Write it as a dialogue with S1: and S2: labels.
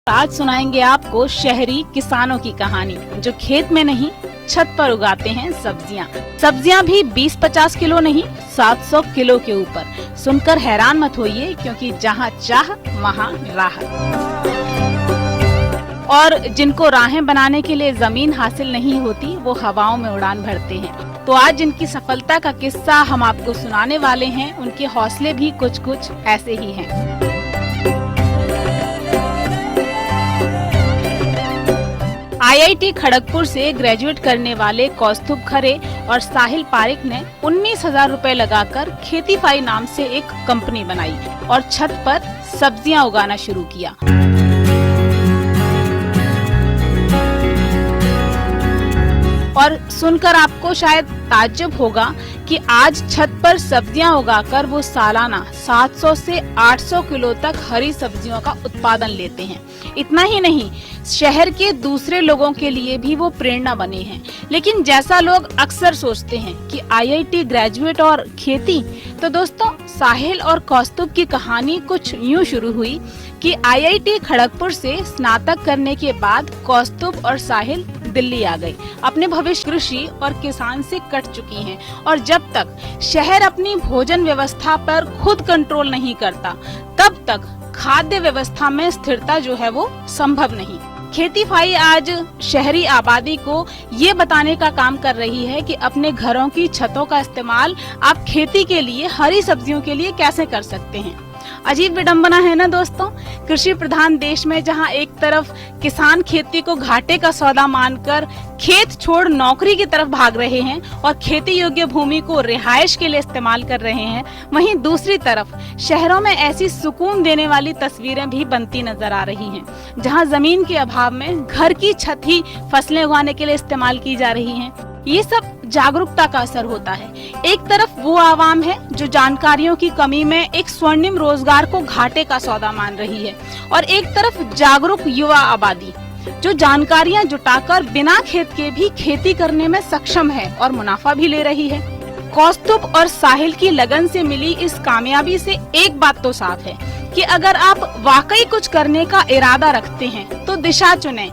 S1: आज सुनाएंगे आपको शहरी किसानों की कहानी जो खेत में नहीं छत पर उगाते हैं सब्जियां भी 20-50 किलो नहीं 700 किलो के ऊपर। सुनकर हैरान मत होइए, क्योंकि जहां चाह वहां राह। और जिनको राहें बनाने के लिए जमीन हासिल नहीं होती, वो हवाओं में उड़ान भरते हैं। तो आज जिनकी सफलता का किस्सा हम आपको सुनाने वाले हैं, उनके हौसले भी कुछ कुछ ऐसे ही हैं। IIT खड़गपुर से ग्रेजुएट करने वाले कौस्तुभ खरे और साहिल पारिक ने 19,000 रुपए लगाकर खेतीफाई नाम से एक कंपनी बनाई और छत पर सब्जियां उगाना शुरू किया। और सुनकर आपको शायद ताज्जुब होगा कि आज छत पर सब्जियां उगाकर वो सालाना 700 से 800 किलो तक हरी सब्जियों का उत्पादन लेते हैं। इतना ही नहीं, शहर के दूसरे लोगों के लिए भी वो प्रेरणा बने हैं। लेकिन जैसा लोग अक्सर सोचते हैं कि IIT ग्रेजुएट और खेती, तो दोस्तों साहिल और कौस्तुभ की कहानी कुछ यूं शुरू हुई कि IIT खड़गपुर से स्नातक करने के बाद कौस्तुभ और साहिल दिल्ली आ गए। अपने भविष्य कृषि और किसान से कट चुकी हैं और जब तक शहर अपनी भोजन व्यवस्था पर खुद कंट्रोल नहीं करता, तब तक खाद्य व्यवस्था में स्थिरता जो है वो संभव नहीं। खेतीफाई आज शहरी आबादी को ये बताने का काम कर रही है कि अपने घरों की छतों का इस्तेमाल आप खेती के लिए, हरी सब्जियों के लिए कैसे कर सकते हैं। अजीब विडंबना है ना दोस्तों, कृषि प्रधान देश में जहां एक तरफ किसान खेती को घाटे का सौदा मानकर खेत छोड़ नौकरी की तरफ भाग रहे हैं और खेती योग्य भूमि को रिहायश के लिए इस्तेमाल कर रहे हैं, वहीं दूसरी तरफ शहरों में ऐसी सुकून देने वाली तस्वीरें भी बनती नजर आ रही हैं, जहां जमीन के अभाव में घर की छत ही फसलें उगाने के लिए इस्तेमाल की जा रही हैं। ये सब जागरूकता का असर होता है। एक तरफ वो आवाम है जो जानकारियों की कमी में एक स्वर्णिम रोजगार को घाटे का सौदा मान रही है, और एक तरफ जागरूक युवा आबादी जो जानकारियां जुटाकर बिना खेत के भी खेती करने में सक्षम है और मुनाफा भी ले रही है। कौस्तुभ और साहिल की लगन से मिली इस कामयाबी से एक बात तो साफ है कि अगर आप वाकई कुछ करने का इरादा रखते हैं तो दिशा चुनें।